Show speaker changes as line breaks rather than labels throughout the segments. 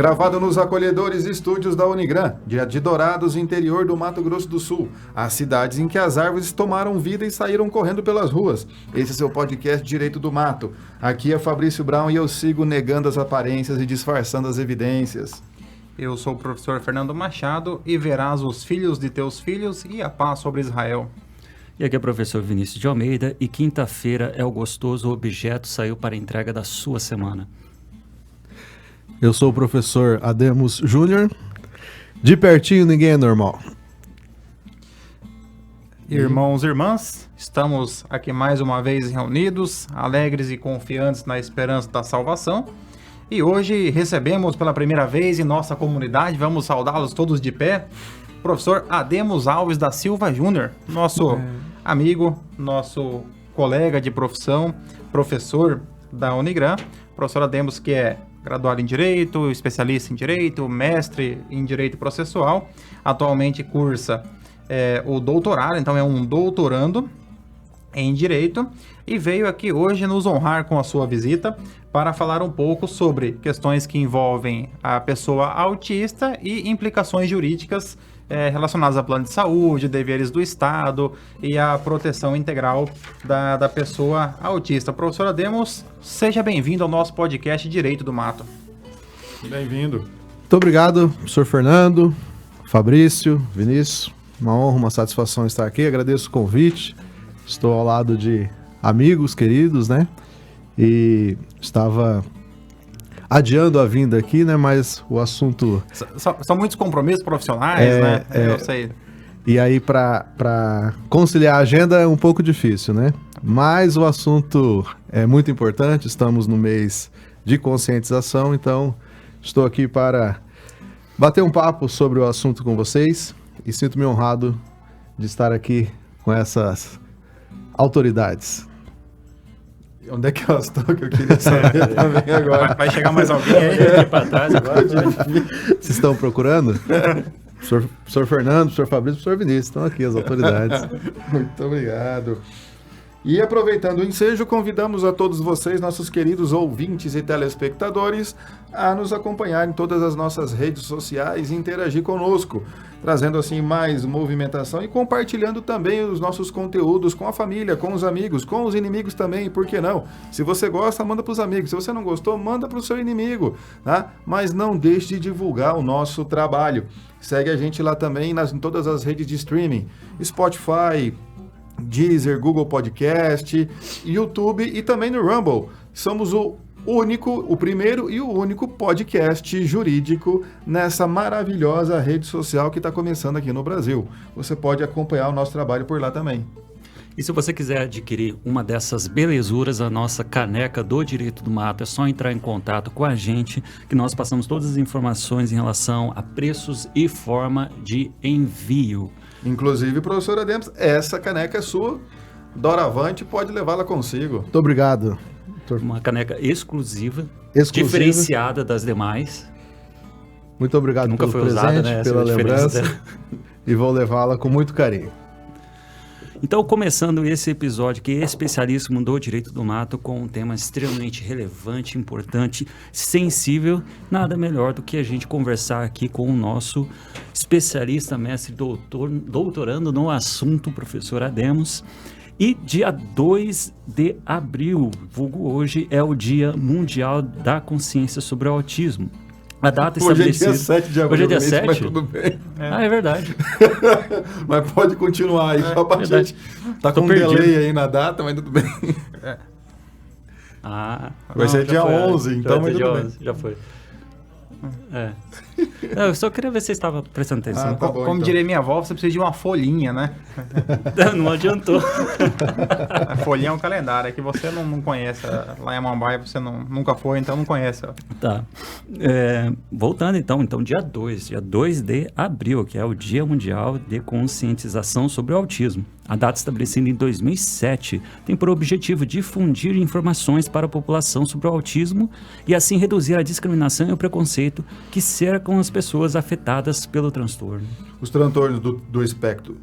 Gravado nos acolhedores estúdios da Unigran, de Dourados, interior do Mato Grosso do Sul. As cidades em que as árvores tomaram vida e saíram correndo pelas ruas. Esse é seu podcast Direito do Mato. Aqui é Fabrício Brown e eu sigo negando as aparências e disfarçando as evidências.
Eu sou o professor Fernando Machado e verás os filhos de teus filhos e a paz sobre Israel.
E aqui é o professor Vinícius de Almeida e quinta-feira é o gostoso objeto saiu para a entrega da sua semana.
Eu sou o professor Ademos Júnior. De pertinho ninguém é normal.
Irmãos e irmãs, estamos aqui mais uma vez reunidos, alegres e confiantes na esperança da salvação. E hoje recebemos pela primeira vez em nossa comunidade, vamos saudá-los todos de pé, o professor Ademos Alves da Silva Júnior, nosso amigo, nosso colega de profissão, professor da Unigran. Professor Ademos, que é graduado em Direito, especialista em Direito, mestre em Direito Processual, atualmente cursa o doutorado, então é um doutorando em Direito, e veio aqui hoje nos honrar com a sua visita para falar um pouco sobre questões que envolvem a pessoa autista e implicações jurídicas relacionadas a plano de saúde, deveres do Estado e a proteção integral da pessoa autista. Professor Ademos, seja bem-vindo ao nosso podcast Direito do Mato.
Bem-vindo.
Muito obrigado, professor Fernando, Fabrício, Vinícius. Uma honra, uma satisfação estar aqui. Agradeço o convite. Estou ao lado de amigos queridos, né? E estava adiando a vinda aqui, né? Mas o assunto...
São muitos compromissos profissionais, né? Eu sei.
E aí, para conciliar a agenda é um pouco difícil, né? Mas o assunto é muito importante. Estamos no mês de conscientização, então estou aqui para bater um papo sobre o assunto com vocês e sinto-me honrado de estar aqui com essas autoridades.
Onde é que elas estão que eu queria saber também agora?
Vai chegar mais alguém aí aqui para trás agora?
Vocês estão procurando? Professor Fernando, professor Fabrício, professor Vinícius, estão aqui as autoridades.
Muito obrigado. E aproveitando o ensejo, convidamos a todos vocês, nossos queridos ouvintes e telespectadores, a nos acompanhar em todas as nossas redes sociais e interagir conosco, trazendo assim mais movimentação e compartilhando também os nossos conteúdos com a família, com os amigos, com os inimigos também, por que não? Se você gosta, manda para os amigos, se você não gostou, manda para o seu inimigo, tá? Mas não deixe de divulgar o nosso trabalho. Segue a gente lá também em todas as redes de streaming, Spotify, Deezer, Google Podcast, YouTube e também no Rumble. Somos o primeiro e o único podcast jurídico nessa maravilhosa rede social que está começando aqui no Brasil. Você pode acompanhar o nosso trabalho por lá também.
E se você quiser adquirir uma dessas belezuras, a nossa caneca do Direito do Mato, é só entrar em contato com a gente, que nós passamos todas as informações em relação a preços e forma de envio.
Inclusive, professor Ademos, essa caneca é sua. Doravante pode levá-la consigo.
Muito obrigado.
Uma caneca exclusiva, diferenciada das demais.
Muito obrigado
nunca
pelo
foi
presente,
usada, né?
pela lembrança. E vou levá-la com muito carinho.
Então, começando esse episódio que é especialíssimo do Direito do Mato, com um tema extremamente relevante, importante, sensível, nada melhor do que a gente conversar aqui com o nosso especialista, mestre, doutorando no assunto, professor Ademos. E dia 2 de abril, vulgo hoje, é o Dia Mundial da Consciência sobre o Autismo. A data estabelecida...
Hoje é dia 7 de abril.
Hoje é dia 7?
Mas tudo bem.
Ah, é verdade.
Mas pode continuar aí, só pra gente... Tá com um delay aí na data, mas tudo bem. Vai ser dia 11, então mas tudo bem.
Já foi. Eu só queria ver se você estava prestando atenção.
Tá bom,
Como
então.
diria minha avó, você precisa de uma folhinha, né?
Não adiantou.
A folhinha é um calendário, é que você não conhece. Lá em Amambaia você nunca foi, então não conhece.
Tá. Voltando então, dia 2 de abril, que é o Dia Mundial de Conscientização sobre o Autismo. A data estabelecida em 2007 tem por objetivo difundir informações para a população sobre o autismo e assim reduzir a discriminação e o preconceito que cercam as pessoas afetadas pelo transtorno.
Os transtornos do espectro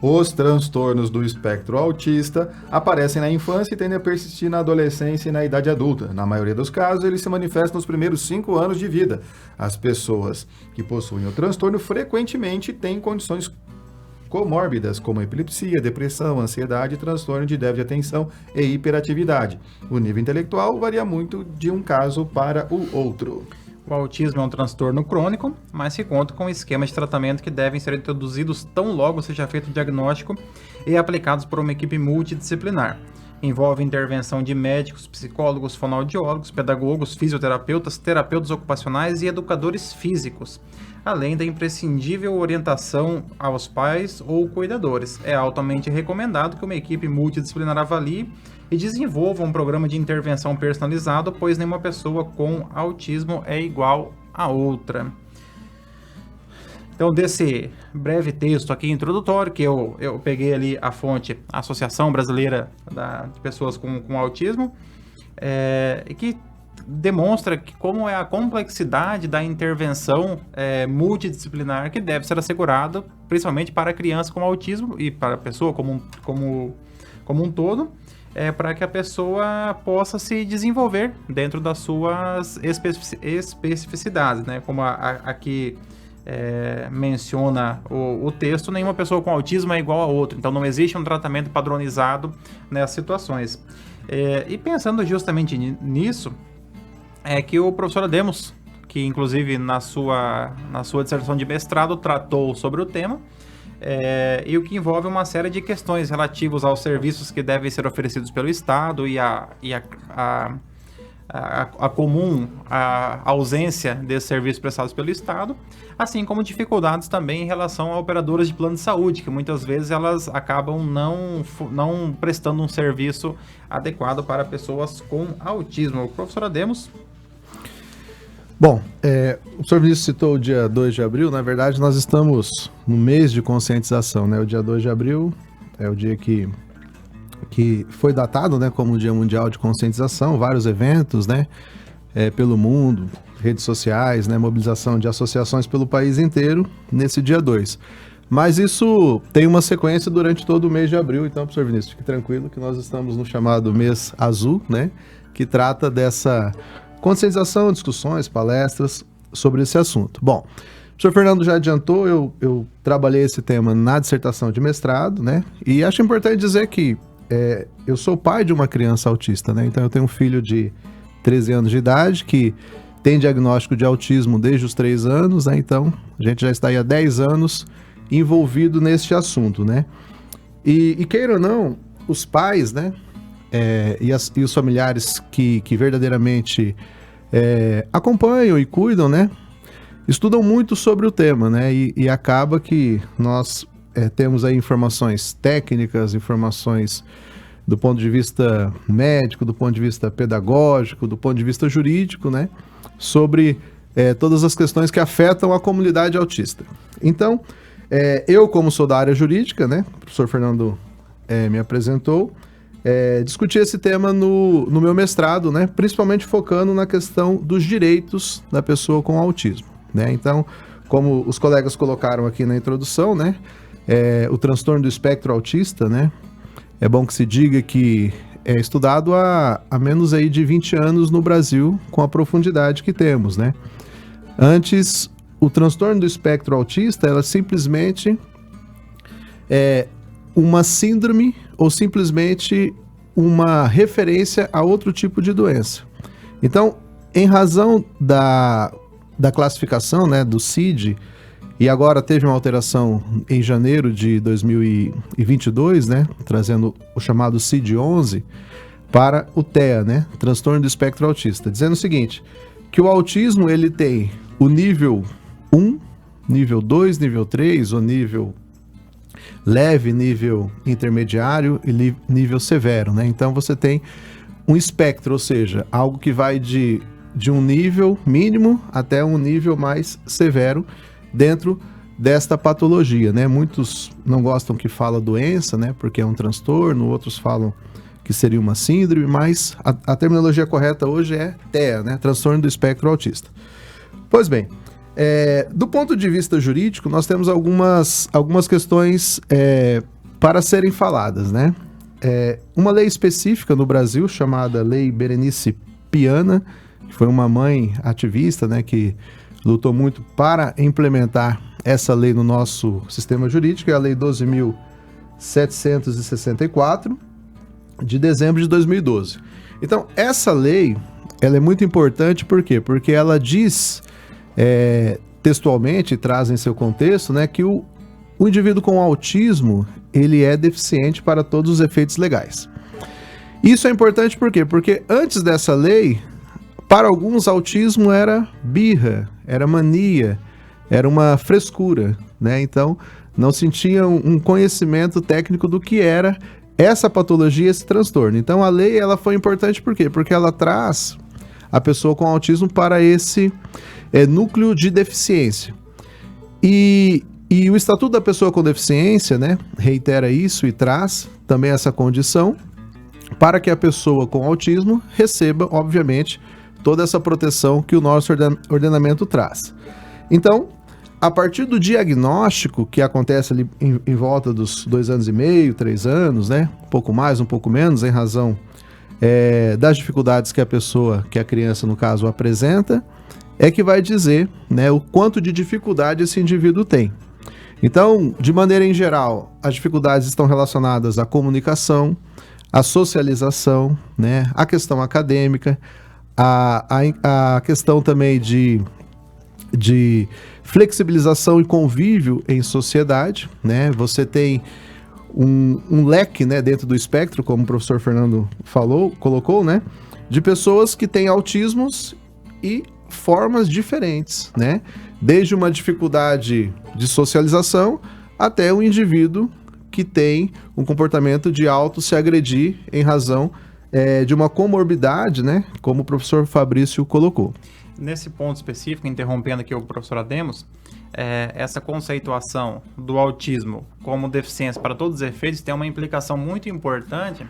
Os transtornos do espectro autista aparecem na infância e tendem a persistir na adolescência e na idade adulta. Na maioria dos casos, eles se manifestam nos primeiros 5 anos de vida. As pessoas que possuem o transtorno frequentemente têm condições comórbidas, como epilepsia, depressão, ansiedade, transtorno de déficit de atenção e hiperatividade. O nível intelectual varia muito de um caso para o outro.
O autismo é um transtorno crônico, mas se conta com esquemas de tratamento que devem ser introduzidos tão logo seja feito o diagnóstico e aplicados por uma equipe multidisciplinar. Envolve intervenção de médicos, psicólogos, fonoaudiólogos, pedagogos, fisioterapeutas, terapeutas ocupacionais e educadores físicos, além da imprescindível orientação aos pais ou cuidadores. É altamente recomendado que uma equipe multidisciplinar avalie e desenvolva um programa de intervenção personalizado, pois nenhuma pessoa com autismo é igual a outra. Então, desse breve texto aqui introdutório, que eu peguei ali a fonte Associação Brasileira de Pessoas com Autismo, e que demonstra como é a complexidade da intervenção multidisciplinar que deve ser assegurada, principalmente para a criança com autismo e para a pessoa como um todo, para que a pessoa possa se desenvolver dentro das suas especificidades, né? Como aqui menciona o texto, nenhuma pessoa com autismo é igual a outra, então não existe um tratamento padronizado nessas situações. E pensando justamente nisso, é que o professor Ademos, que inclusive na sua dissertação de mestrado tratou sobre o tema, e o que envolve uma série de questões relativas aos serviços que devem ser oferecidos pelo Estado e a ausência desses serviços prestados pelo Estado, assim como dificuldades também em relação a operadoras de plano de saúde, que muitas vezes elas acabam não prestando um serviço adequado para pessoas com autismo. O professor Ademos.
Bom, o senhor Vinícius citou o dia 2 de abril, na verdade nós estamos no mês de conscientização, né? O dia 2 de abril é o dia que foi datado, né, como o Dia Mundial de Conscientização, vários eventos, né, pelo mundo, redes sociais, né, mobilização de associações pelo país inteiro nesse dia 2. Mas isso tem uma sequência durante todo o mês de abril, então, professor Vinícius, fique tranquilo que nós estamos no chamado mês azul, né, que trata dessa conscientização, discussões, palestras sobre esse assunto. Bom, o professor Fernando já adiantou, eu trabalhei esse tema na dissertação de mestrado, né, e acho importante dizer que eu sou pai de uma criança autista, né? Então eu tenho um filho de 13 anos de idade que tem diagnóstico de autismo desde os 3 anos, né? Então a gente já está aí há 10 anos envolvido neste assunto, né? E queira ou não, os pais, né? E os familiares que verdadeiramente acompanham e cuidam, né? Estudam muito sobre o tema, né? E acaba que nós temos aí informações técnicas, informações do ponto de vista médico, do ponto de vista pedagógico, do ponto de vista jurídico, né, sobre todas as questões que afetam a comunidade autista. Então, eu como sou da área jurídica, né, o professor Fernando me apresentou, discuti esse tema no meu mestrado, né, principalmente focando na questão dos direitos da pessoa com autismo, né. Então, como os colegas colocaram aqui na introdução, né, o transtorno do espectro autista, né? É bom que se diga que é estudado há menos aí de 20 anos no Brasil, com a profundidade que temos, né? Antes, o transtorno do espectro autista era simplesmente uma síndrome ou simplesmente uma referência a outro tipo de doença. Então, em razão da classificação, né, do CID, e agora teve uma alteração em janeiro de 2022, né, trazendo o chamado CID-11 para o TEA, né, transtorno do espectro autista, dizendo o seguinte, que o autismo ele tem o nível 1, nível 2, nível 3, o nível leve, nível intermediário e nível severo, né? Então você tem um espectro, ou seja, algo que vai de um nível mínimo até um nível mais severo dentro desta patologia, né? Muitos não gostam que fala doença, né? Porque é um transtorno, outros falam que seria uma síndrome, mas a terminologia correta hoje é TEA, né? Transtorno do espectro autista. Pois bem, do ponto de vista jurídico, nós temos algumas questões para serem faladas, né? Uma lei específica no Brasil chamada Lei Berenice Piana, que foi uma mãe ativista, né, que lutou muito para implementar essa lei no nosso sistema jurídico, é a Lei 12.764, de dezembro de 2012. Então, essa lei, ela é muito importante, por quê? Porque ela diz, textualmente, traz em seu contexto, né, que o indivíduo com autismo, ele é deficiente para todos os efeitos legais. Isso é importante por quê? Porque antes dessa lei, para alguns, autismo era birra, era mania, era uma frescura, né? Então, não se tinha um conhecimento técnico do que era essa patologia, esse transtorno. Então, a lei, ela foi importante por quê? Porque ela traz a pessoa com autismo para esse núcleo de deficiência. E o Estatuto da Pessoa com Deficiência, né, reitera isso e traz também essa condição para que a pessoa com autismo receba, obviamente, toda essa proteção que o nosso ordenamento traz. Então, a partir do diagnóstico, que acontece ali em volta dos 2 anos e meio, 3 anos, né, um pouco mais, um pouco menos, em razão das dificuldades que a criança, no caso, apresenta, é que vai dizer, né, o quanto de dificuldade esse indivíduo tem. Então, de maneira em geral, as dificuldades estão relacionadas à comunicação, à socialização, né, à questão acadêmica, a questão também de flexibilização e convívio em sociedade, né? Você tem um leque, né, dentro do espectro, como o professor Fernando colocou, né, de pessoas que têm autismos e formas diferentes, né? Desde uma dificuldade de socialização até um indivíduo que tem um comportamento de auto se agredir em razão de uma comorbidade, né? Como o professor Fabrício colocou.
Nesse ponto específico, interrompendo aqui o professor Ademos, essa conceituação do autismo como deficiência para todos os efeitos tem uma implicação muito importante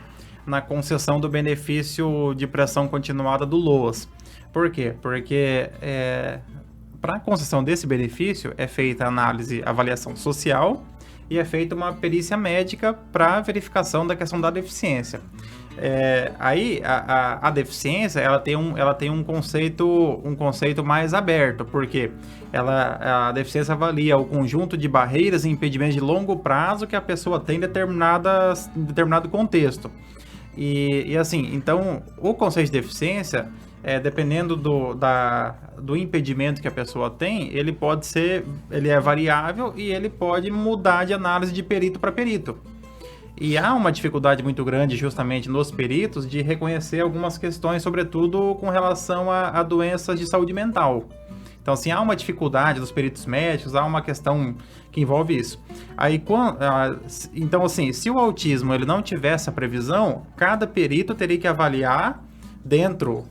na concessão do benefício de pressão continuada do LOAS. Por quê? Porque para a concessão desse benefício é feita avaliação social e é feita uma perícia médica para verificação da questão da deficiência. Aí a deficiência ela tem um conceito mais aberto, porque a deficiência avalia o conjunto de barreiras e impedimentos de longo prazo que a pessoa tem em determinado contexto. E assim, então o conceito de deficiência, dependendo do impedimento que a pessoa tem, ele é variável e ele pode mudar de análise de perito para perito. E há uma dificuldade muito grande justamente nos peritos de reconhecer algumas questões, sobretudo com relação a doenças de saúde mental. Então, assim, há uma dificuldade dos peritos médicos, há uma questão que envolve isso. Então, assim, se o autismo ele não tiver essa previsão, cada perito teria que avaliar dentro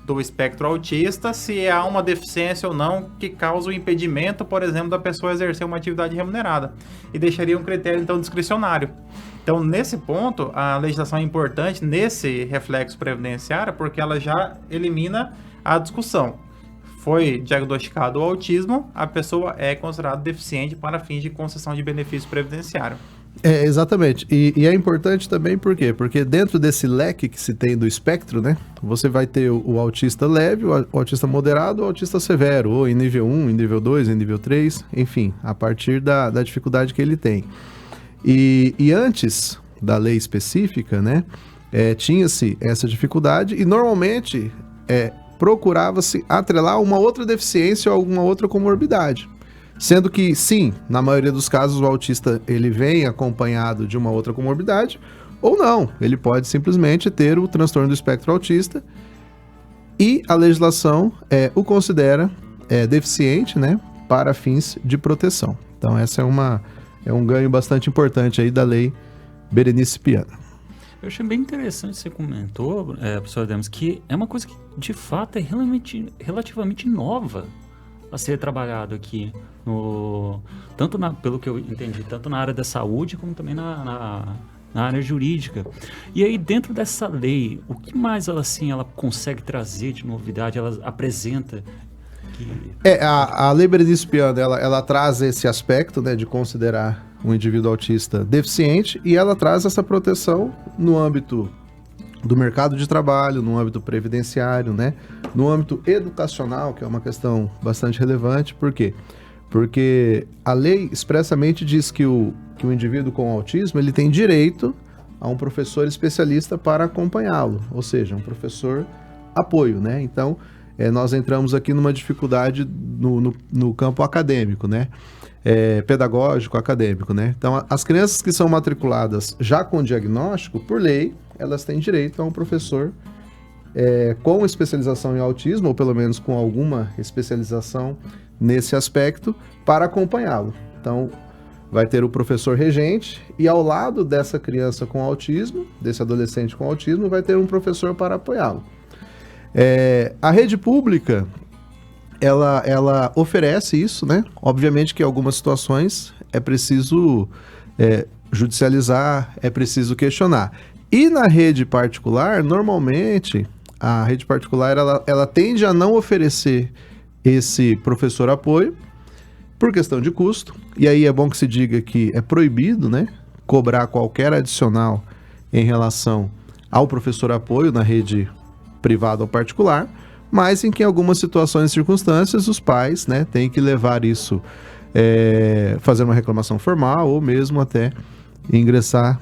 do espectro autista se há uma deficiência ou não que causa o impedimento, por exemplo, da pessoa exercer uma atividade remunerada. E deixaria um critério, então, discricionário. Então, nesse ponto, a legislação é importante nesse reflexo previdenciário, porque ela já elimina a discussão. Foi diagnosticado o autismo, a pessoa é considerada deficiente para fins de concessão de benefício previdenciário.
Exatamente. E é importante também por quê? Porque dentro desse leque que se tem do espectro, né, você vai ter o autista leve, o autista moderado, o autista severo, ou em nível 1, em nível 2, em nível 3, enfim, a partir da dificuldade que ele tem. E antes da lei específica, né, tinha-se essa dificuldade e normalmente procurava-se atrelar uma outra deficiência ou alguma outra comorbidade. Sendo que, sim, na maioria dos casos o autista ele vem acompanhado de uma outra comorbidade ou não. Ele pode simplesmente ter o transtorno do espectro autista e a legislação o considera deficiente, né, para fins de proteção. Então essa é um ganho bastante importante aí da lei Berenice Piana.
Eu achei bem interessante você comentou, professor Ademos, que é uma coisa que de fato é relativamente nova a ser trabalhado aqui, pelo que eu entendi, tanto na área da saúde como também na área jurídica. E aí, dentro dessa lei, o que mais ela consegue trazer de novidade, ela apresenta?
A lei Berenice Piana, ela traz esse aspecto, né, de considerar um indivíduo autista deficiente, e ela traz essa proteção no âmbito do mercado de trabalho, no âmbito previdenciário, né? No âmbito educacional, que é uma questão bastante relevante. Por quê? Porque a lei expressamente diz que o indivíduo com autismo ele tem direito a um professor especialista para acompanhá-lo, ou seja, um professor apoio, né? Então, nós entramos aqui numa dificuldade no campo acadêmico, né? Pedagógico, acadêmico, né? Então, as crianças que são matriculadas já com diagnóstico, por lei, elas têm direito a um professor com especialização em autismo, ou pelo menos com alguma especialização nesse aspecto, para acompanhá-lo. Então, vai ter o professor regente, e ao lado dessa criança com autismo, desse adolescente com autismo, vai ter um professor para apoiá-lo. A rede pública, ela oferece isso, né? Obviamente que em algumas situações é preciso judicializar, é preciso questionar. E na rede particular, normalmente, a rede particular ela tende a não oferecer esse professor apoio por questão de custo. E aí é bom que se diga que é proibido, né, cobrar qualquer adicional em relação ao professor apoio na rede privada ou particular, mas em que em algumas situações e circunstâncias os pais, né, têm que levar isso, fazer uma reclamação formal ou mesmo até ingressar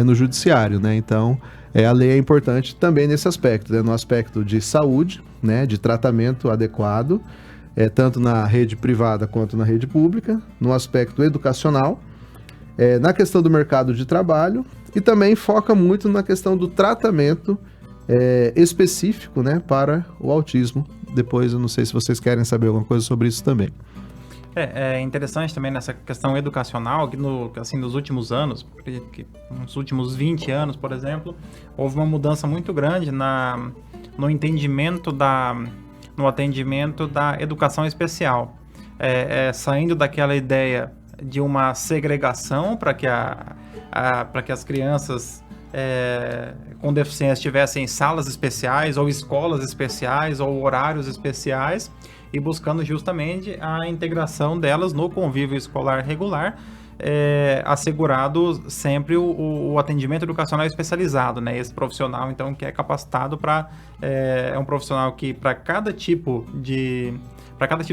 no judiciário, né? Então, a lei é importante também nesse aspecto, né? No aspecto de saúde, né, de tratamento adequado, tanto na rede privada quanto na rede pública, no aspecto educacional, na questão do mercado de trabalho, e também foca muito na questão do tratamento específico, né, para o autismo. Depois eu não sei se vocês querem saber alguma coisa sobre isso também.
É interessante também nessa questão educacional, que nos últimos anos, nos últimos 20 anos, por exemplo, houve uma mudança muito grande no entendimento no atendimento da educação especial. Saindo daquela ideia de uma segregação para que as crianças com deficiência tivessem salas especiais, ou escolas especiais, ou horários especiais, e buscando justamente a integração delas no convívio escolar regular, assegurado sempre o atendimento educacional especializado, né? Esse profissional, então, que é capacitado para... é um profissional que, para cada tipo de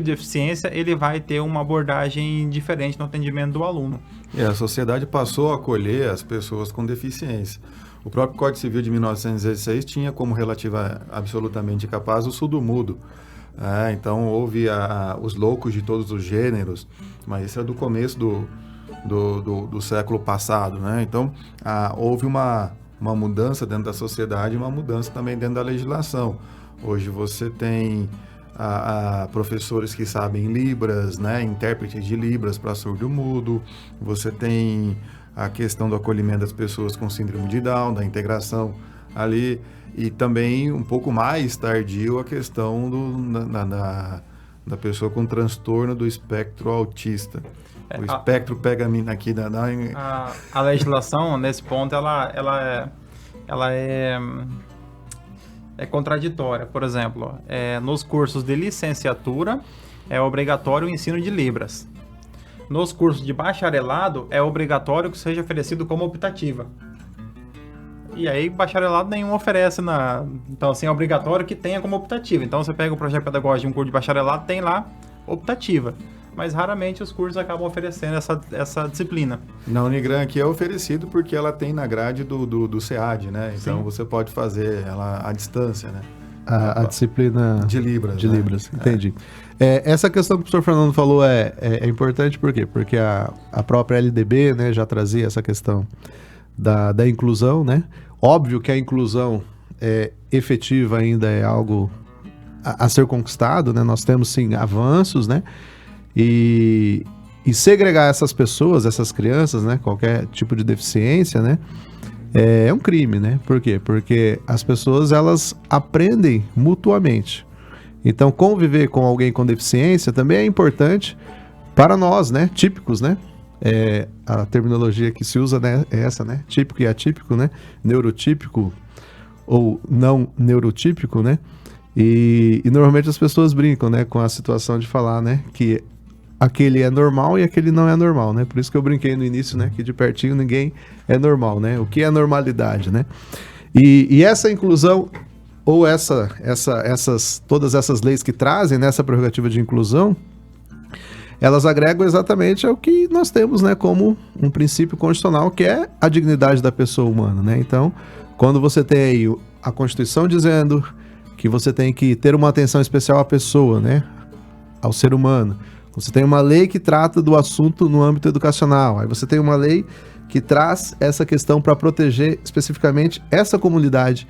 deficiência, ele vai ter uma abordagem diferente no atendimento do aluno.
A sociedade passou a acolher as pessoas com deficiência. O próprio Código Civil de 1916 tinha como relativa absolutamente capaz o surdo-mudo. Então houve os loucos de todos os gêneros, mas isso é do começo do século passado, né? Então houve uma mudança dentro da sociedade, uma mudança também dentro da legislação. Hoje você tem professores que sabem Libras, né? Intérpretes de Libras para surdo-mudo. Você tem a questão do acolhimento das pessoas com síndrome de Down, da integração ali. E também, um pouco mais tardio, a questão da pessoa com transtorno do espectro autista. O espectro pega a mina aqui
a legislação, nesse ponto, ela é contraditória. Por exemplo, nos cursos de licenciatura é obrigatório o ensino de Libras. Nos cursos de bacharelado é obrigatório que seja oferecido como optativa. E aí, bacharelado nenhum oferece Então, assim, é obrigatório que tenha como optativa. Então, você pega o projeto pedagógico de um curso de bacharelado, tem lá optativa. Mas, raramente, os cursos acabam oferecendo essa disciplina.
Na Unigran aqui é oferecido porque ela tem na grade do SEAD, né? Então, você pode fazer ela à distância, né?
A disciplina
de Libras.
De Libras, entendi. Essa questão que o professor Fernando falou é importante, por quê? Porque a própria LDB, né, já trazia essa questão da inclusão, né? Óbvio que a inclusão efetiva ainda é algo a ser conquistado, né? Nós temos, sim, avanços, né? E segregar essas pessoas, essas crianças, né? Qualquer tipo de deficiência, né? É um crime, né? Por quê? Porque as pessoas, elas aprendem mutuamente. Então, conviver com alguém com deficiência também é importante para nós, né? Típicos, né? A terminologia que se usa, né, é essa, né? Típico e atípico, né? Neurotípico ou não neurotípico, né? E normalmente as pessoas brincam, né, com a situação de falar, né, que aquele é normal e aquele não é normal, né? Por isso que eu brinquei no início, né? Que de pertinho ninguém é normal, né? O que é normalidade, né? E essa inclusão, ou todas essas leis que trazem nessa prerrogativa de inclusão, elas agregam exatamente ao que nós temos, né? Como um princípio constitucional, que é a dignidade da pessoa humana, né? Então, quando você tem aí a Constituição dizendo que você tem que ter uma atenção especial à pessoa, né? Ao ser humano. Você tem uma lei que trata do assunto no âmbito educacional. Aí você tem uma lei que traz essa questão para proteger especificamente essa comunidade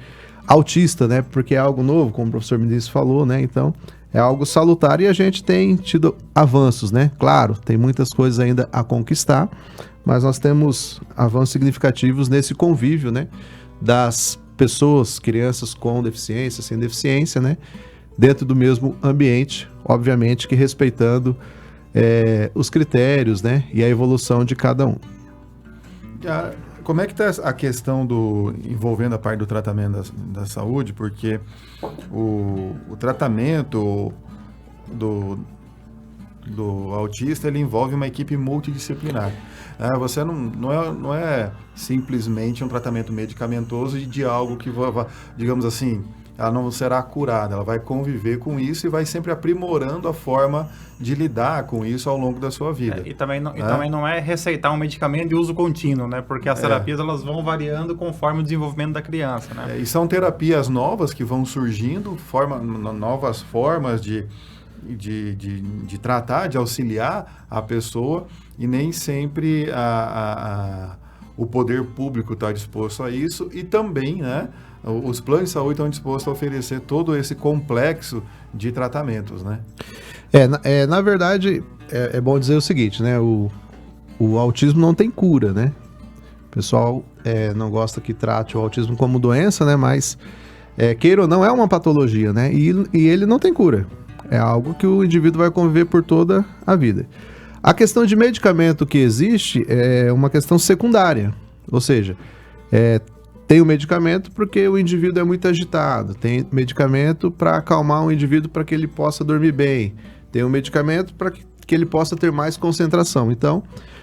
autista, né? Porque é algo novo, como o professor Ministro falou, né? Então, é algo salutar e a gente tem tido avanços, né? Claro, tem muitas coisas ainda a conquistar, mas nós temos avanços significativos nesse convívio, né? Das pessoas, crianças com deficiência, sem deficiência, né? Dentro do mesmo ambiente, obviamente que respeitando os critérios, né? E a evolução de cada um.
Como é que está a questão envolvendo a parte do tratamento da saúde? Porque o tratamento do autista, ele envolve uma equipe multidisciplinar. Você não é simplesmente um tratamento medicamentoso de algo que, digamos assim, ela não será curada, ela vai conviver com isso e vai sempre aprimorando a forma de lidar com isso ao longo da sua vida.
E também não é receitar um medicamento de uso contínuo, né? Porque as terapias elas vão variando conforme o desenvolvimento da criança, né?
E são terapias novas que vão surgindo, novas formas de tratar, de auxiliar a pessoa, e nem sempre o poder público está disposto a isso, e também, né, os planos de saúde estão dispostos a oferecer todo esse complexo de tratamentos, né?
Na verdade, é bom dizer o seguinte, né, o autismo não tem cura, né? O pessoal não gosta que trate o autismo como doença, né, mas queira ou não, é uma patologia, né, e ele não tem cura. É algo que o indivíduo vai conviver por toda a vida. A questão de medicamento que existe é uma questão secundária. Ou seja, tem o medicamento porque o indivíduo é muito agitado. Tem medicamento para acalmar o indivíduo para que ele possa dormir bem. Tem um medicamento para que ele possa ter mais concentração. Então,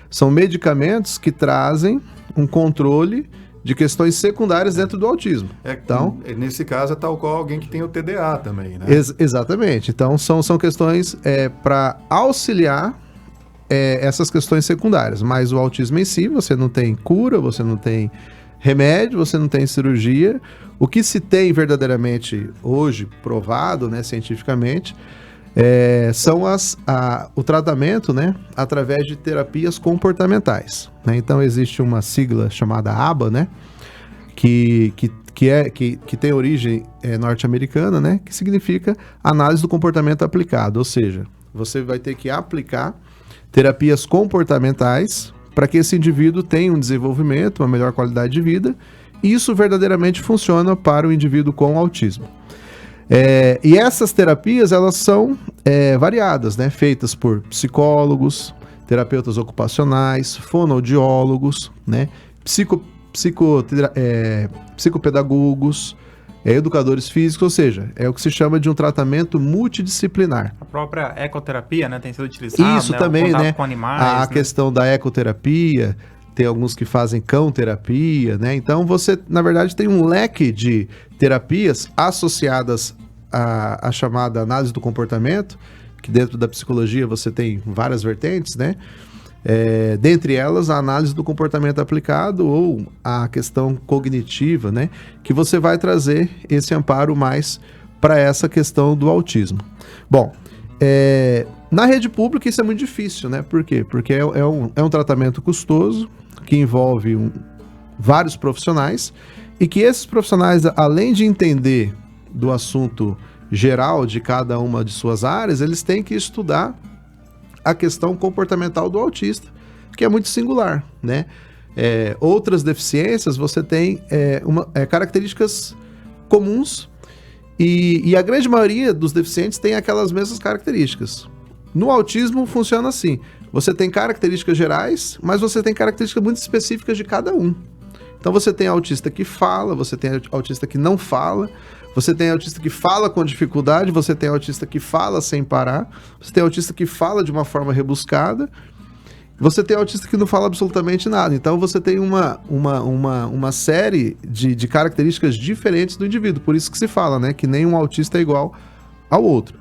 são medicamentos que trazem um controle de questões secundárias dentro do autismo. Então,
nesse caso, é tal qual alguém que tem o TDA também, né?
Exatamente. Então, são questões para auxiliar essas questões secundárias. Mas o autismo em si, você não tem cura, você não tem remédio, você não tem cirurgia. O que se tem verdadeiramente hoje provado, né, cientificamente, são o tratamento, né, através de terapias comportamentais, né? Então existe uma sigla chamada ABA, né, que tem origem norte-americana, né, que significa análise do comportamento aplicado, ou seja, você vai ter que aplicar terapias comportamentais para que esse indivíduo tenha um desenvolvimento, uma melhor qualidade de vida, e isso verdadeiramente funciona para o indivíduo com autismo. E essas terapias, elas são variadas, né? Feitas por psicólogos, terapeutas ocupacionais, fonoaudiólogos, né? Psicopedagogos, educadores físicos, ou seja, é o que se chama de um tratamento multidisciplinar.
A própria ecoterapia, né, tem sido utilizada.
Isso, né, também,
o contato
né?
Com animais,
a
né?
questão da ecoterapia, tem alguns que fazem cão-terapia, né? Então você, na verdade, tem um leque de terapias associadas à chamada análise do comportamento, que dentro da psicologia você tem várias vertentes, né? Dentre elas, a análise do comportamento aplicado ou a questão cognitiva, né? Que você vai trazer esse amparo mais para essa questão do autismo. Bom, na rede pública isso é muito difícil, né? Por quê? Porque é um tratamento custoso, que envolve vários profissionais, e que esses profissionais, além de entender do assunto geral de cada uma de suas áreas, eles têm que estudar a questão comportamental do autista, que é muito singular, né? Outras deficiências, você tem características comuns, e a grande maioria dos deficientes tem aquelas mesmas características. No autismo funciona assim, você tem características gerais, mas você tem características muito específicas de cada um. Então você tem autista que fala, você tem autista que não fala, você tem autista que fala com dificuldade, você tem autista que fala sem parar, você tem autista que fala de uma forma rebuscada, você tem autista que não fala absolutamente nada. Então você tem uma série de características diferentes do indivíduo. Por isso que se fala, né, que nenhum autista é igual ao outro.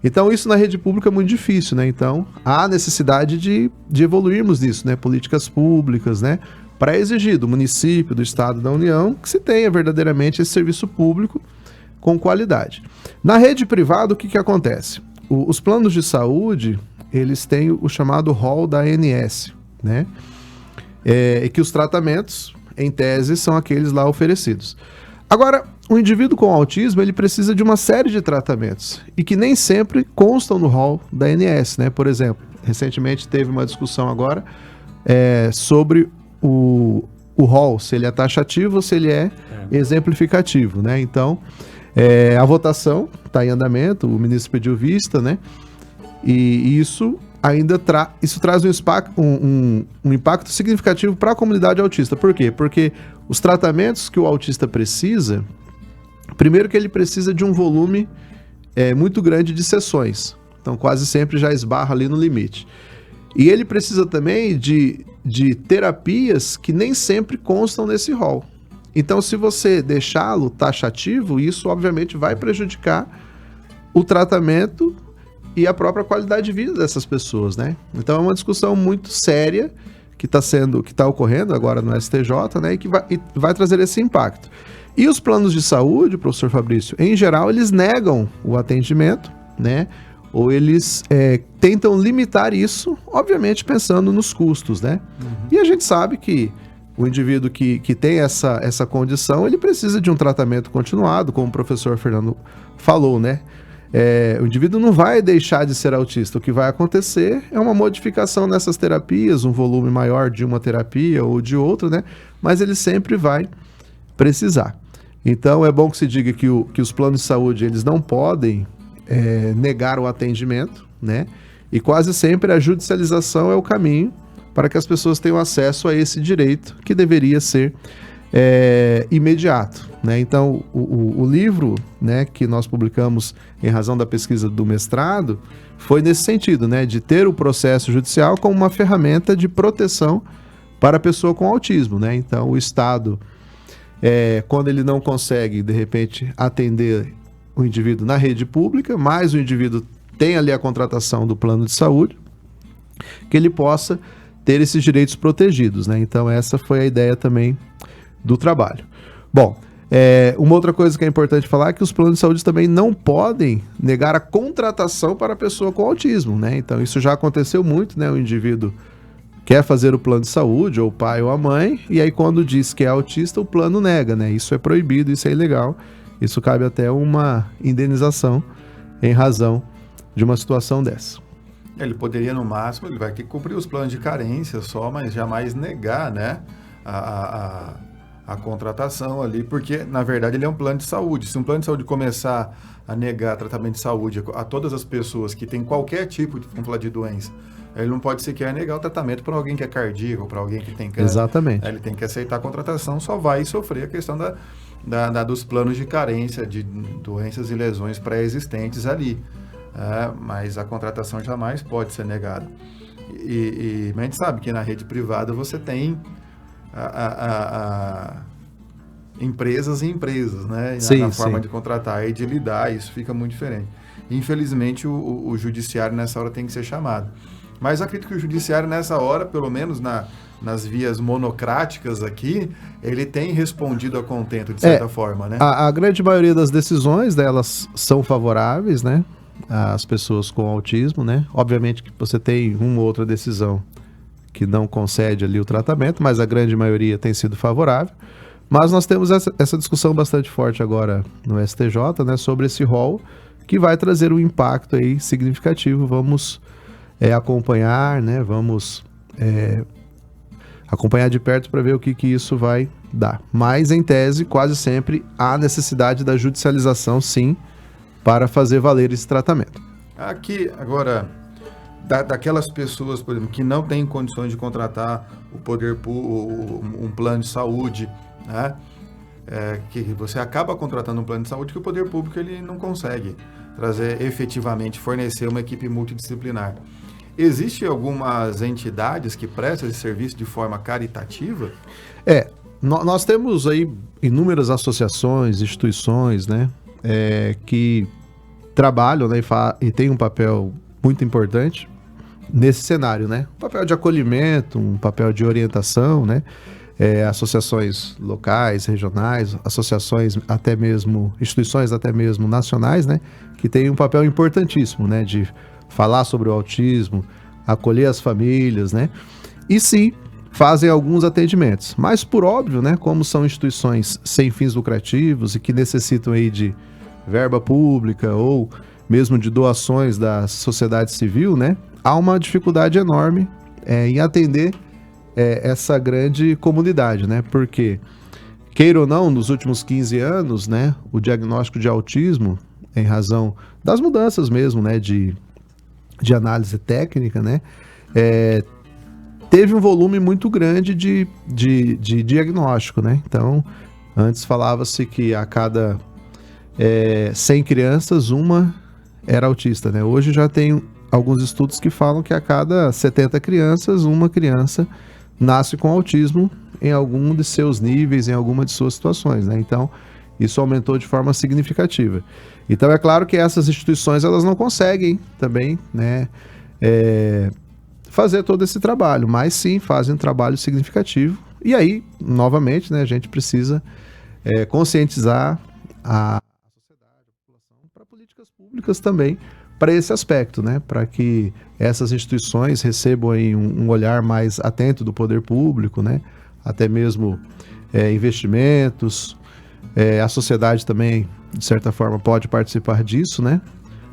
Então isso na rede pública é muito difícil, né? Então há necessidade de evoluirmos nisso, né? Políticas públicas, né? Para exigir do município, do estado, da União, que se tenha verdadeiramente esse serviço público com qualidade. Na rede privada, o que acontece? Os planos de saúde, eles têm o chamado rol da ANS, né? E que os tratamentos, em tese, são aqueles lá oferecidos. Agora, o indivíduo com autismo, ele precisa de uma série de tratamentos e que nem sempre constam no rol da ANS, né? Por exemplo, recentemente teve uma discussão agora sobre o rol, se ele é taxativo ou se ele é exemplificativo, né? Então, a votação está em andamento, o ministro pediu vista, né? E isso ainda traz um impacto significativo para a comunidade autista. Por quê? Porque os tratamentos que o autista precisa, primeiro que ele precisa de um volume muito grande de sessões. Então, quase sempre já esbarra ali no limite. E ele precisa também de terapias que nem sempre constam nesse rol. Então, se você deixá-lo taxativo, isso obviamente vai prejudicar o tratamento e a própria qualidade de vida dessas pessoas, né? Então, é uma discussão muito séria que está ocorrendo agora no STJ, né? E que vai trazer esse impacto. E os planos de saúde, professor Fabrício, em geral, eles negam o atendimento, né? Ou eles tentam limitar isso, obviamente pensando nos custos, né? E a gente sabe que o indivíduo que tem essa condição, ele precisa de um tratamento continuado, como o professor Fernando falou, né? O indivíduo não vai deixar de ser autista. O que vai acontecer é uma modificação nessas terapias, um volume maior de uma terapia ou de outra, né? Mas ele sempre vai precisar. Então, é bom que se diga que os planos de saúde, eles não podem negar o atendimento, né? E quase sempre a judicialização é o caminho para que as pessoas tenham acesso a esse direito que deveria ser imediato, né? Então, o livro, né, que nós publicamos em razão da pesquisa do mestrado foi nesse sentido, né, de ter o processo judicial como uma ferramenta de proteção para a pessoa com autismo, né? Então, o Estado, quando ele não consegue, de repente, atender o indivíduo na rede pública, mas o indivíduo tem ali a contratação do plano de saúde, que ele possa ter esses direitos protegidos, né? Então, essa foi a ideia também do trabalho. Bom, uma outra coisa que é importante falar é que os planos de saúde também não podem negar a contratação para a pessoa com autismo, né? Então, isso já aconteceu muito, né? O indivíduo quer fazer o plano de saúde, ou o pai ou a mãe, e aí quando diz que é autista, o plano nega, né? Isso é proibido, isso é ilegal. Isso cabe até uma indenização em razão de uma situação dessa.
Ele poderia, no máximo, ele vai ter que cumprir os planos de carência só, mas jamais negar, né, a contratação ali, porque, na verdade, ele é um plano de saúde. Se um plano de saúde começar a negar tratamento de saúde a todas as pessoas que têm qualquer tipo de, vamos falar, de doença, ele não pode sequer negar o tratamento para alguém que é cardíaco, para alguém que tem câncer.
Exatamente.
Ele tem que aceitar a contratação, só vai sofrer a questão dos planos de carência de doenças e lesões pré-existentes ali. Mas a contratação jamais pode ser negada. Mas a gente sabe que na rede privada você tem empresas e empresas, né? Na forma de contratar e de lidar, isso fica muito diferente. Infelizmente, o judiciário nessa hora tem que ser chamado. Mas acredito que o judiciário nessa hora, pelo menos nas vias monocráticas aqui, ele tem respondido a contento, de certa forma, né?
A grande maioria das decisões delas são favoráveis, né? As pessoas com autismo, né? Obviamente que você tem uma ou outra decisão que não concede ali o tratamento, mas a grande maioria tem sido favorável. Mas nós temos essa discussão bastante forte agora no STJ, né? Sobre esse rol que vai trazer um impacto aí significativo. Vamos acompanhar, né? Vamos acompanhar de perto para ver o que isso vai dar. Mas, em tese, quase sempre há necessidade da judicialização, sim, para fazer valer esse tratamento.
Aqui, agora, daquelas pessoas, por exemplo, que não têm condições de contratar um plano de saúde, né? Que você acaba contratando um plano de saúde que o poder público ele não consegue trazer efetivamente, fornecer uma equipe multidisciplinar. Existem algumas entidades que prestam esse serviço de forma caritativa?
Nós temos aí inúmeras associações, instituições, né, que trabalham, né, e têm um papel muito importante nesse cenário, né? Um papel de acolhimento, um papel de orientação, né? Associações locais, regionais, associações até mesmo, instituições até mesmo nacionais, né? Que têm um papel importantíssimo, né? De falar sobre o autismo, acolher as famílias, né? E sim, fazem alguns atendimentos. Mas por óbvio, né? Como são instituições sem fins lucrativos e que necessitam aí de verba pública ou mesmo de doações da sociedade civil, né? Há uma dificuldade enorme em atender essa grande comunidade, né? Porque, queira ou não, nos últimos 15 anos, né? O diagnóstico de autismo, em razão das mudanças mesmo, né? De análise técnica, né? Teve um volume muito grande de diagnóstico, né? Então, antes falava-se que a cada 100 crianças, uma era autista, né? Hoje já tem alguns estudos que falam que a cada 70 crianças, uma criança nasce com autismo em algum de seus níveis, em alguma de suas situações, né? Então, isso aumentou de forma significativa. Então, é claro que essas instituições, elas não conseguem também, né, fazer todo esse trabalho, mas sim fazem um trabalho significativo. E aí, novamente, né, a gente precisa conscientizar a sociedade, a população, para políticas públicas também, para esse aspecto, né? Para que essas instituições recebam aí um olhar mais atento do poder público, né? Até mesmo investimentos. A sociedade também, de certa forma, pode participar disso, né?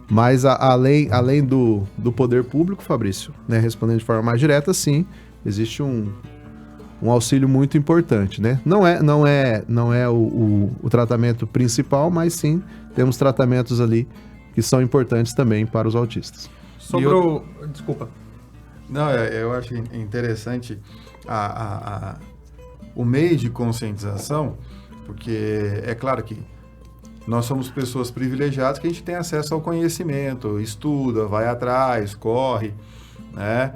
Mas além do poder público, Fabrício, né? Respondendo de forma mais direta, sim, existe um auxílio muito importante, né? Não é o tratamento principal, mas sim temos tratamentos ali que são importantes também para os autistas.
Desculpa.
Não, eu acho interessante o meio de conscientização, porque é claro que nós somos pessoas privilegiadas que a gente tem acesso ao conhecimento, estuda, vai atrás, corre, né?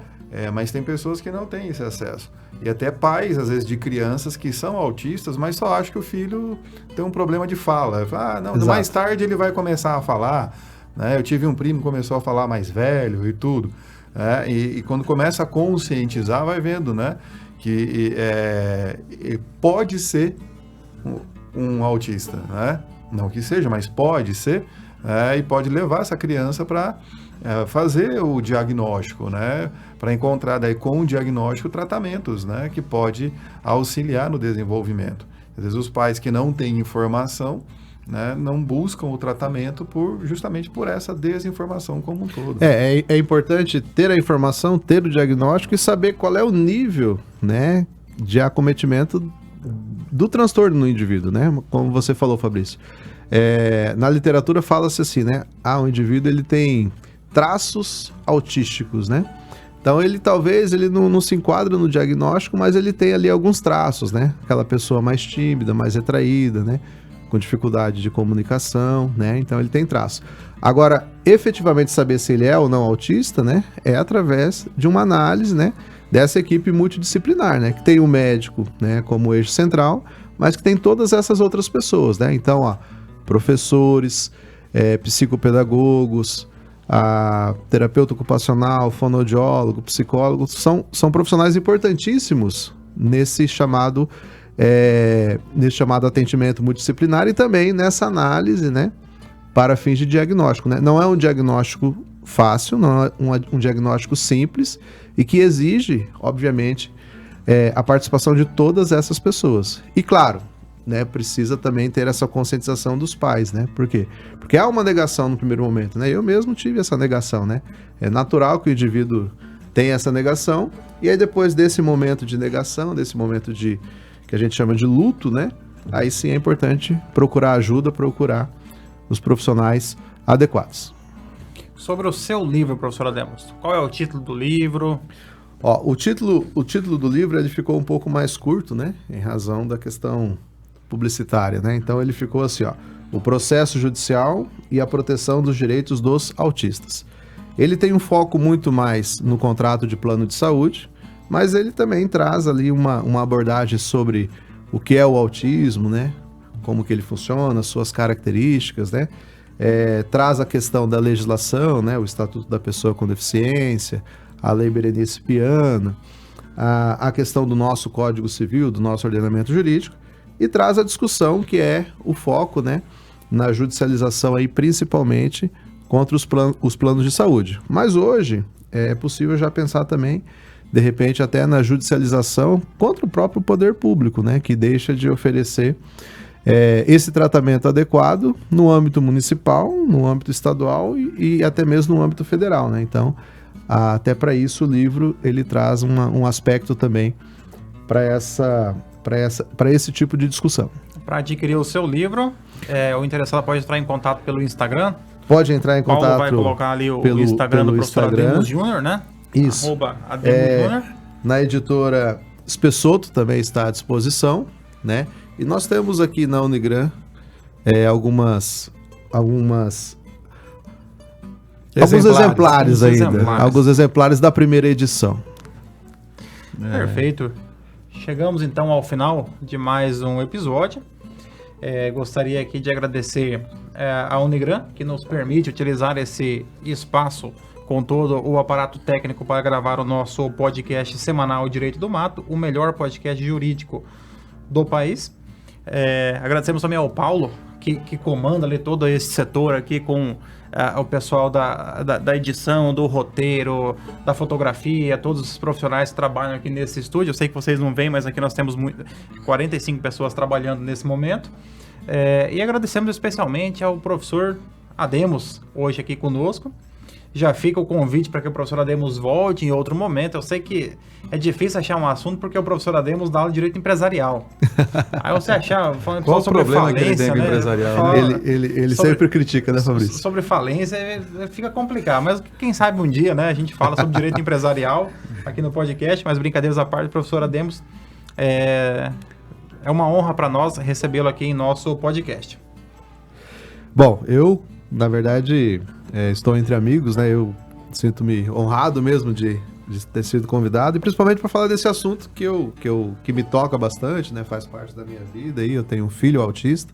Mas tem pessoas que não têm esse acesso. E até pais, às vezes, de crianças que são autistas, mas só acham que o filho tem um problema de fala. Não,
Exato.
Mais tarde ele vai começar a falar, né? Eu tive um primo que começou a falar mais velho e tudo. E quando começa a conscientizar, vai vendo, né? Que pode ser um autista, né? Não que seja, mas pode ser, e pode levar essa criança para fazer o diagnóstico, né? Para encontrar daí com o diagnóstico tratamentos, né? Que pode auxiliar no desenvolvimento. Às vezes os pais que não têm informação, né, não buscam o tratamento justamente por essa desinformação como um todo.
É importante ter a informação, ter o diagnóstico e saber qual é o nível, né, de acometimento do transtorno no indivíduo, né? Como você falou, Fabrício. Na literatura fala-se assim, né? O indivíduo ele tem traços autísticos, né? Então talvez ele não se enquadra no diagnóstico, mas ele tem ali alguns traços, né? Aquela pessoa mais tímida, mais retraída, né? Com dificuldade de comunicação, né? Então ele tem traço. Agora, efetivamente saber se ele é ou não autista, né? É através de uma análise, né? Dessa equipe multidisciplinar, né? Que tem o médico, né? Como eixo central, mas que tem todas essas outras pessoas, né? Então, professores, psicopedagogos, terapeuta ocupacional, fonoaudiólogo, psicólogo, são profissionais importantíssimos nesse chamado atendimento multidisciplinar e também nessa análise, né, para fins de diagnóstico, né? Não é um diagnóstico fácil, não é um diagnóstico simples e que exige, obviamente, a participação de todas essas pessoas. E claro, né, precisa também ter essa conscientização dos pais, né? Por quê? Porque há uma negação no primeiro momento, né? Eu mesmo tive essa negação, né? É natural que o indivíduo tenha essa negação e aí depois desse momento de negação, desse momento que a gente chama de luto, né? Aí sim é importante procurar ajuda, procurar os profissionais adequados.
sobre o seu livro, professor Ademos. Qual é o título do livro?
Ó, o título do livro ele ficou um pouco mais curto, né? Em razão da questão publicitária, né? Então ele ficou assim, ó, o processo judicial e a proteção dos direitos dos autistas. Ele tem um foco muito mais no contrato de plano de saúde, mas ele também traz ali uma abordagem sobre o que é o autismo, né? Como que ele funciona, suas características, né? Traz a questão da legislação, né? O Estatuto da Pessoa com Deficiência, a Lei Berenice Piana, a questão do nosso Código Civil, do nosso ordenamento jurídico, e traz a discussão que é o foco, né? Na judicialização aí, principalmente contra os planos de saúde. Mas hoje é possível já pensar também, de repente, até na judicialização contra o próprio poder público, né? Que deixa de oferecer esse tratamento adequado no âmbito municipal, no âmbito estadual e até mesmo no âmbito federal, né? Então, até para isso o livro ele traz um aspecto também para esse tipo de discussão.
Para adquirir o seu livro, o interessado pode entrar em contato pelo Instagram.
Pode entrar em contato.
Paulo vai colocar ali o Instagram do professor Ademos Júnior, né?
Isso.
@AdemosJúnior.
Na editora Spessotto também está à disposição, né? E nós temos aqui na Unigran alguns exemplares ainda. Alguns exemplares da primeira edição.
Perfeito. Chegamos então ao final de mais um episódio. Gostaria aqui de agradecer a Unigran, que nos permite utilizar esse espaço com todo o aparato técnico para gravar o nosso podcast semanal Direito do Mato, o melhor podcast jurídico do país. Agradecemos também ao Paulo, que comanda ali todo esse setor aqui com o pessoal da edição, do roteiro, da fotografia, todos os profissionais que trabalham aqui nesse estúdio. Eu sei que vocês não veem, mas aqui nós temos 45 pessoas trabalhando nesse momento. E agradecemos especialmente ao professor Ademos, hoje aqui conosco. Já fica o convite para que o professor Ademos volte em outro momento. Eu sei que é difícil achar um assunto porque o professor Ademos dá aula de direito empresarial. Aí você achar, falando
qual
sobre
problema
falência,
que ele tem com empresarial?
Ele sempre critica, né, Fabrício?
Sobre falência fica complicado, mas quem sabe um dia, né, a gente fala sobre direito empresarial aqui no podcast, mas brincadeiras à parte, professor Ademos, é uma honra para nós recebê-lo aqui em nosso podcast.
Bom, eu, na verdade, estou entre amigos, né? Eu sinto-me honrado mesmo de ter sido convidado, e principalmente para falar desse assunto que me toca bastante, né? Faz parte da minha vida. Eu tenho um filho autista,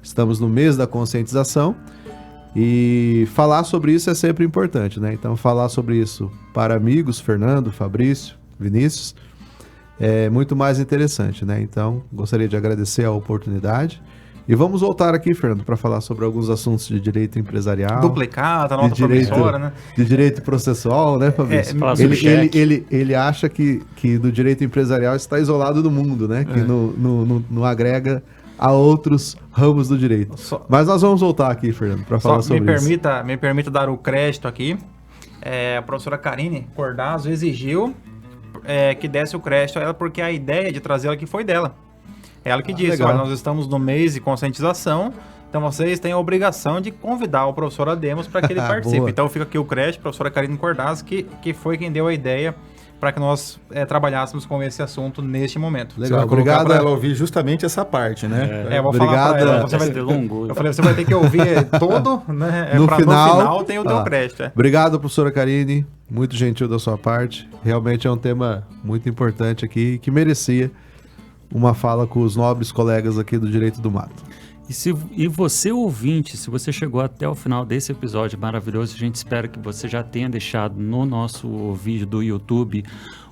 estamos no mês da conscientização, e falar sobre isso é sempre importante, né? Então, falar sobre isso para amigos, Fernando, Fabrício, Vinícius, é muito mais interessante, né? Então, gostaria de agradecer a oportunidade. E vamos voltar aqui, Fernando, para falar sobre alguns assuntos de direito empresarial.
Duplicata, nota promissora, né?
De direito processual, né, Fabrício? Ele acha que do direito empresarial está isolado do mundo, né? Que não agrega a outros ramos do direito. Mas nós vamos voltar aqui, Fernando, para falar sobre isso.
Me permita dar o crédito aqui. A professora Karine Cordazzo exigiu que desse o crédito a ela, porque a ideia de trazê-la aqui foi dela. Ela que disse, olha, nós estamos no mês de conscientização, então vocês têm a obrigação de convidar o professor Ademos para que ele participe. Então fica aqui o crédito, professora Karine Cordazzo, que foi quem deu a ideia para que nós trabalhássemos com esse assunto neste momento.
Legal, obrigado para ela ouvir justamente essa parte, né?
Eu vou falar para ela, eu falei, você vai ter que ouvir todo, né? No final tem o teu crédito.
Obrigado, professora Karine, muito gentil da sua parte. Realmente é um tema muito importante aqui, que merecia uma fala com os nobres colegas aqui do Direito do Mato.
E você, ouvinte, se você chegou até o final desse episódio maravilhoso, a gente espera que você já tenha deixado no nosso vídeo do YouTube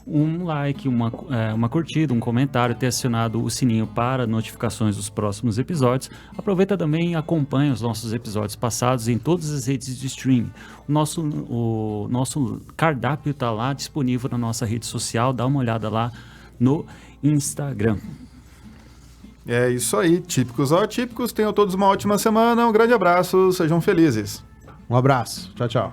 um like, uma curtida, um comentário, ter acionado o sininho para notificações dos próximos episódios. Aproveita também e acompanha os nossos episódios passados em todas as redes de streaming. O nosso cardápio está lá disponível na nossa rede social, dá uma olhada lá no Instagram.
É isso aí, típicos ou atípicos, tenham todos uma ótima semana, um grande abraço, sejam felizes.
Um abraço, tchau, tchau.